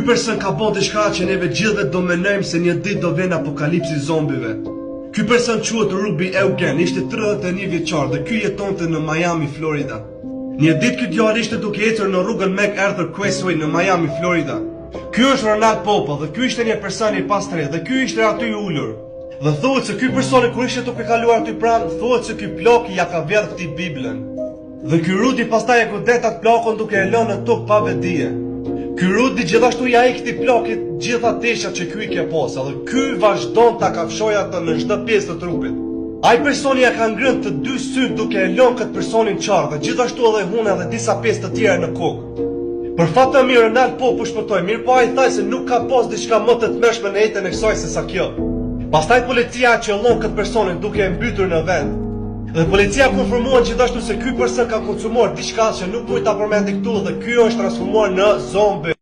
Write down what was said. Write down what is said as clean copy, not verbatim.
person ka bën diçka që neve gjithë do menojmë se një ditë do vjen apokalipsi zombive. Ky person quhet Ruby Eugen, ishte 31 vjeçar dhe ky jetonte në Miami, Florida. Një ditë ky djalë ishte duke ecur në rrugën MacArthur Questway në Miami, Florida. Ky është Ronald Popa dhe ky ishte një person i pastër dhe ky ishte aty i ulur. Dhe thuhet se ky person kur ishte duke kaluar aty pranë, thuhet se ky plak ja ka vjedh këtij Biblën. Dhe ky Rudy pastaj e godet atë plakun duke e lënë në tokë pa vetdije. Ky Rudy gjithashtu ja i këtij plakit gjitha teshat që ky i ke pasur dhe ky vazhdon ta kafshojë atë në çdo pjesë të trupit. Ai personi ja ka ngrënë të dy syt duke e lënë këtë personin qarë dhe gjithashtu edhe huna dhe disa pjesë të tjera në kokë. Për fat të mirë Ronald Popa shpëtoi, mirë po ai thaj se nuk ka pas diçka më të tmerrshme në jetën e kësaj se sa kjo. Pastaj policia qellon këtë personin duke e mbytur në vend. Dhe policia konfirmuan gjithashtu se ky person ka konsumuar diçka që nuk mund ta përmendi këtu dhe ky është transformuar në zombi.